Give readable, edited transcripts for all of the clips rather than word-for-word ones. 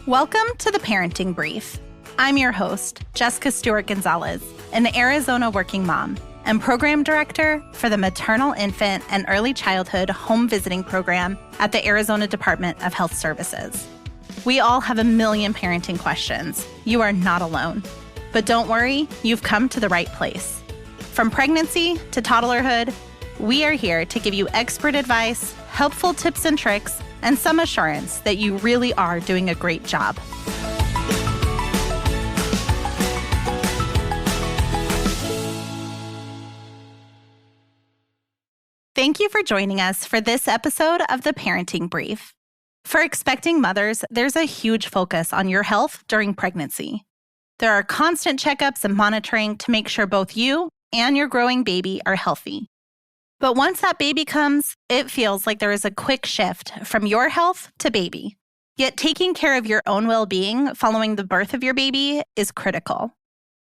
Welcome to the Parenting Brief. I'm your host, Jessica Stewart-Gonzalez, an Arizona working mom and program director for the Maternal Infant and Early Childhood Home Visiting Program at the Arizona Department of Health Services. We all have a million parenting questions. You are not alone. But don't worry, you've come to the right place. From pregnancy to toddlerhood, we are here to give you expert advice, helpful tips and tricks, and some assurance that you really are doing a great job. Thank you for joining us for this episode of the Parenting Brief. For expecting mothers, there's a huge focus on your health during pregnancy. There are constant checkups and monitoring to make sure both you and your growing baby are healthy. But once that baby comes, it feels like there is a quick shift from your health to baby. Yet taking care of your own well-being following the birth of your baby is critical.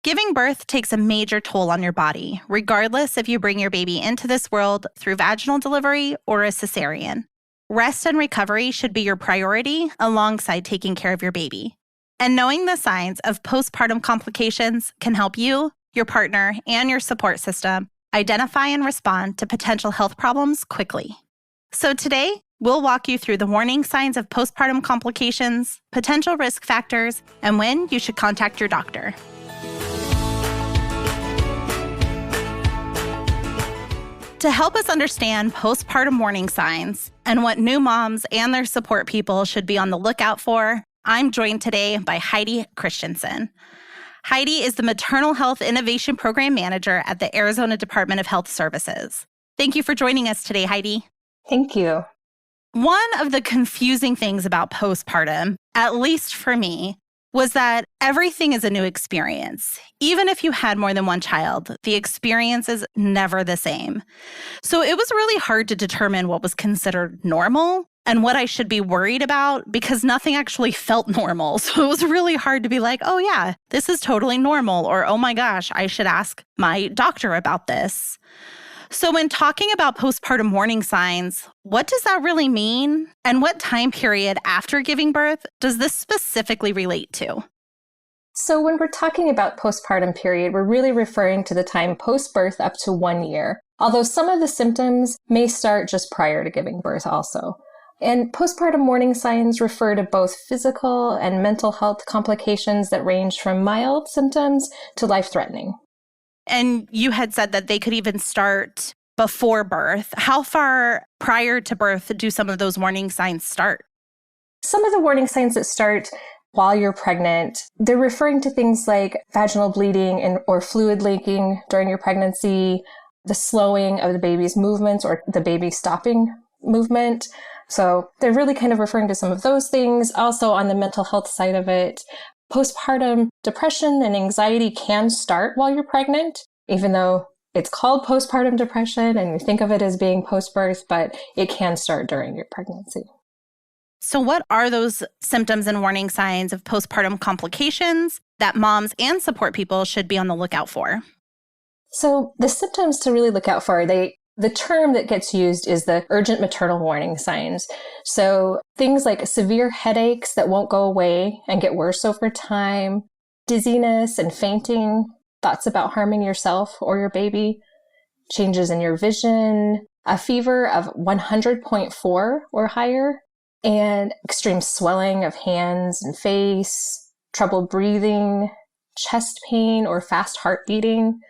Giving birth takes a major toll on your body, regardless if you bring your baby into this world through vaginal delivery or a cesarean. Rest and recovery should be your priority alongside taking care of your baby. And knowing the signs of postpartum complications can help you, your partner, and your support system identify and respond to potential health problems quickly. So today, we'll walk you through the warning signs of postpartum complications, potential risk factors, and when you should contact your doctor. To help us understand postpartum warning signs and what new moms and their support people should be on the lookout for, I'm joined today by Heidi Christensen. Heidi is the Maternal Health Innovation Program Manager at the Arizona Department of Health Services. Thank you for joining us today, Heidi. Thank you. One of the confusing things about postpartum, at least for me, was that everything is a new experience. Even if you had more than one child, the experience is never the same. So it was really hard to determine what was considered normal and what I should be worried about because nothing actually felt normal. So it was really hard to be like, oh yeah, this is totally normal, or oh my gosh, I should ask my doctor about this. So when talking about postpartum warning signs, what does that really mean? And what time period after giving birth does this specifically relate to? So when we're talking about postpartum period, we're really referring to the time post-birth up to 1 year, although some of the symptoms may start just prior to giving birth also. And postpartum warning signs refer to both physical and mental health complications that range from mild symptoms to life-threatening. And you had said that they could even start before birth. How far prior to birth do some of those warning signs start? Some of the warning signs that start while you're pregnant, they're referring to things like vaginal bleeding or fluid leaking during your pregnancy, the slowing of the baby's movements or the baby stopping movement. So they're really kind of referring to some of those things. Also on the mental health side of it, postpartum depression and anxiety can start while you're pregnant, even though it's called postpartum depression and you think of it as being post-birth, but it can start during your pregnancy. So what are those symptoms and warning signs of postpartum complications that moms and support people should be on the lookout for? So the symptoms to really look out for, the term that gets used is the urgent maternal warning signs. So things like severe headaches that won't go away and get worse over time, dizziness and fainting, thoughts about harming yourself or your baby, changes in your vision, a fever of 100.4 or higher, and extreme swelling of hands and face, trouble breathing, chest pain or fast heart beating,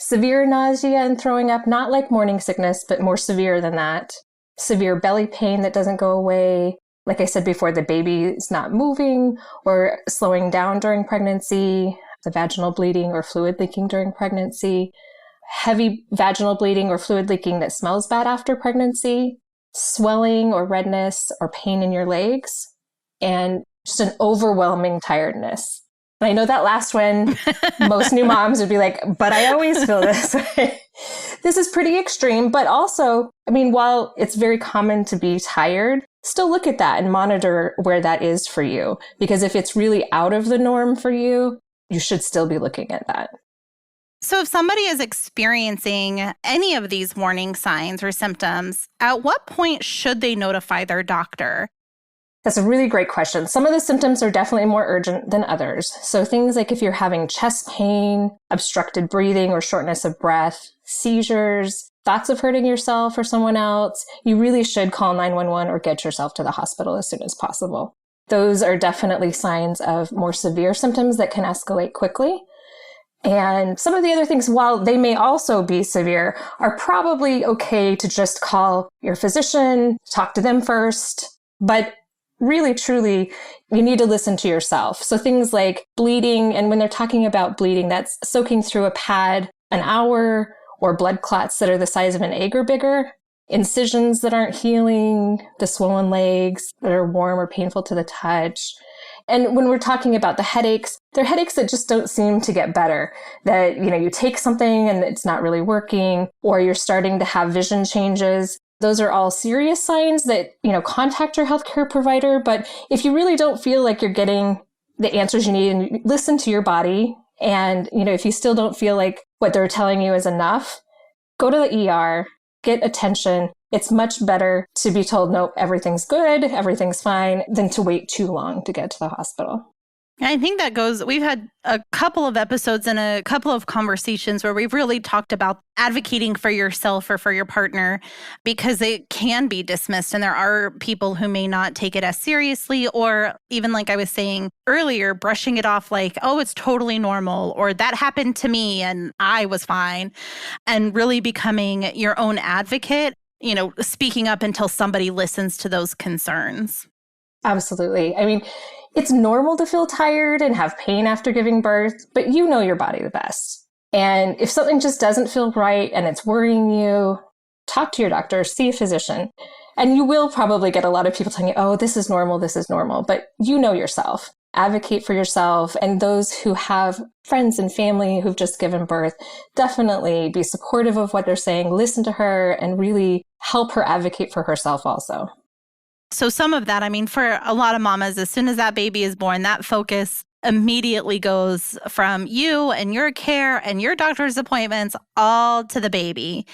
severe nausea and throwing up, not like morning sickness, but more severe than that. Severe belly pain that doesn't go away. Like I said before, the baby is not moving or slowing down during pregnancy, the vaginal bleeding or fluid leaking during pregnancy, heavy vaginal bleeding or fluid leaking that smells bad after pregnancy, swelling or redness or pain in your legs, and just an overwhelming tiredness. And I know that last one, most new moms would be like, but I always feel this way. This is pretty extreme, but also, while it's very common to be tired, still look at that and monitor where that is for you. Because if it's really out of the norm for you, you should still be looking at that. So if somebody is experiencing any of these warning signs or symptoms, at what point should they notify their doctor? That's a really great question. Some of the symptoms are definitely more urgent than others. So things like if you're having chest pain, obstructed breathing or shortness of breath, seizures, thoughts of hurting yourself or someone else, you really should call 911 or get yourself to the hospital as soon as possible. Those are definitely signs of more severe symptoms that can escalate quickly. And some of the other things, while they may also be severe, are probably okay to just call your physician, talk to them first. But really, truly, you need to listen to yourself. So things like bleeding, and when they're talking about bleeding, that's soaking through a pad an hour, or blood clots that are the size of an egg or bigger, incisions that aren't healing, the swollen legs that are warm or painful to the touch. And when we're talking about the headaches, they're headaches that just don't seem to get better. That, you take something and it's not really working, or you're starting to have vision changes. Those are all serious signs that, contact your healthcare provider. But if you really don't feel like you're getting the answers you need, and listen to your body, and, if you still don't feel like what they're telling you is enough, go to the ER, get attention. It's much better to be told, nope, everything's good, everything's fine, than to wait too long to get to the hospital. I think we've had a couple of episodes and a couple of conversations where we've really talked about advocating for yourself or for your partner, because it can be dismissed. And there are people who may not take it as seriously, or even like I was saying earlier, brushing it off like, oh, it's totally normal, or that happened to me and I was fine, and really becoming your own advocate, speaking up until somebody listens to those concerns. Absolutely. I mean, it's normal to feel tired and have pain after giving birth, but you know your body the best. And if something just doesn't feel right and it's worrying you, talk to your doctor, see a physician. And you will probably get a lot of people telling you, oh, this is normal, but you know yourself. Advocate for yourself. And those who have friends and family who've just given birth, definitely be supportive of what they're saying, listen to her, and really help her advocate for herself also. So some of that, for a lot of mamas, as soon as that baby is born, that focus immediately goes from you and your care and your doctor's appointments all to the baby.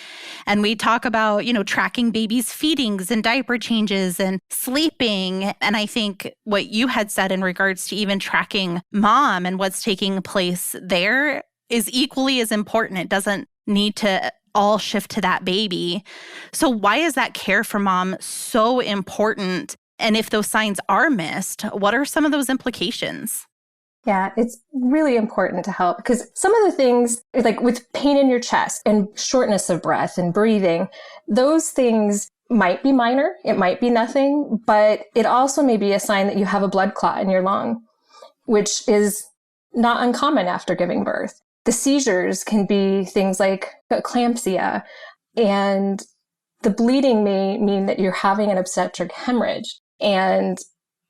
And we talk about, tracking babies' feedings and diaper changes and sleeping. And I think what you had said in regards to even tracking mom and what's taking place there is equally as important. It doesn't need to all shift to that baby. So why is that care for mom so important? And if those signs are missed, what are some of those implications? Yeah, it's really important to help, because some of the things, like with pain in your chest and shortness of breath and breathing, those things might be minor, it might be nothing, but it also may be a sign that you have a blood clot in your lung, which is not uncommon after giving birth. The seizures can be things like eclampsia, and the bleeding may mean that you're having an obstetric hemorrhage. And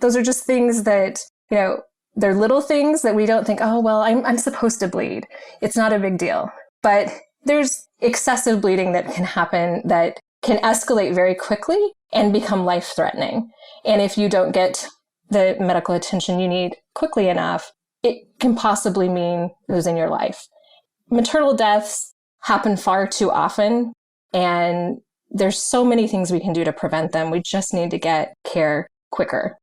those are just things that, they're little things that we don't think, oh, well, I'm supposed to bleed. It's not a big deal. But there's excessive bleeding that can happen that can escalate very quickly and become life-threatening. And if you don't get the medical attention you need quickly enough, it can possibly mean losing your life. Maternal deaths happen far too often, and there's so many things we can do to prevent them. We just need to get care quicker.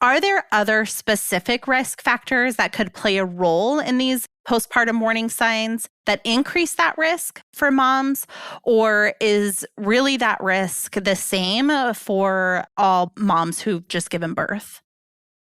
Are there other specific risk factors that could play a role in these postpartum warning signs that increase that risk for moms? Or is really that risk the same for all moms who've just given birth?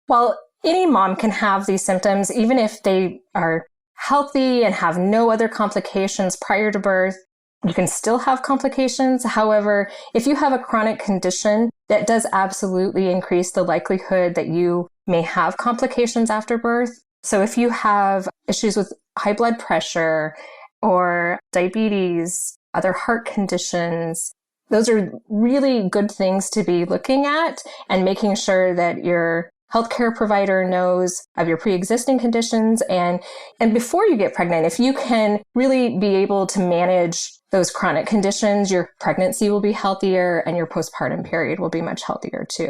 Well, any mom can have these symptoms, even if they are healthy and have no other complications prior to birth. You can still have complications. However, if you have a chronic condition, that does absolutely increase the likelihood that you may have complications after birth. So if you have issues with high blood pressure or diabetes, other heart conditions, those are really good things to be looking at and making sure that your healthcare provider knows of your pre-existing conditions. And before you get pregnant, if you can really be able to manage those chronic conditions, your pregnancy will be healthier and your postpartum period will be much healthier too.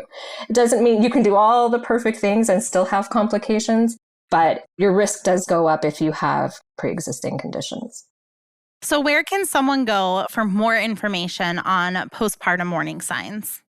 It doesn't mean you can do all the perfect things and still have complications, but your risk does go up if you have pre-existing conditions. So where can someone go for more information on postpartum warning signs?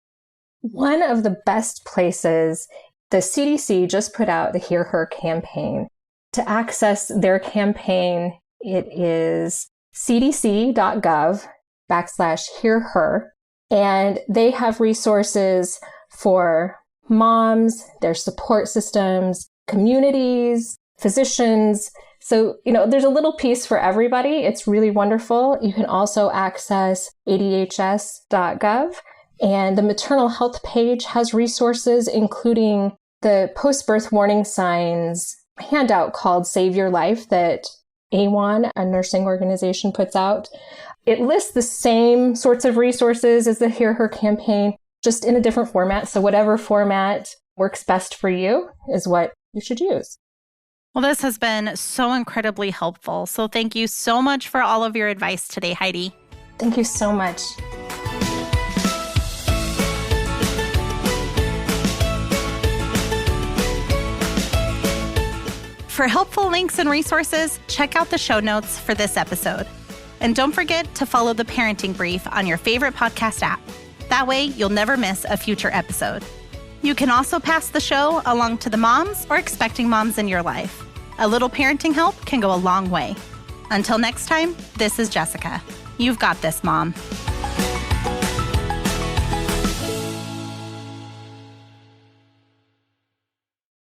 One of the best places, the CDC just put out the Hear Her campaign. To access their campaign, it is cdc.gov/hearher. And they have resources for moms, their support systems, communities, physicians. So, there's a little piece for everybody. It's really wonderful. You can also access adhs.gov. And the maternal health page has resources, including the post-birth warning signs handout called Save Your Life that AWAN, a nursing organization, puts out. It lists the same sorts of resources as the Hear Her campaign, just in a different format. So whatever format works best for you is what you should use. Well, this has been so incredibly helpful. So thank you so much for all of your advice today, Heidi. Thank you so much. For helpful links and resources, check out the show notes for this episode. And don't forget to follow the Parenting Brief on your favorite podcast app. That way, you'll never miss a future episode. You can also pass the show along to the moms or expecting moms in your life. A little parenting help can go a long way. Until next time, this is Jessica. You've got this, Mom.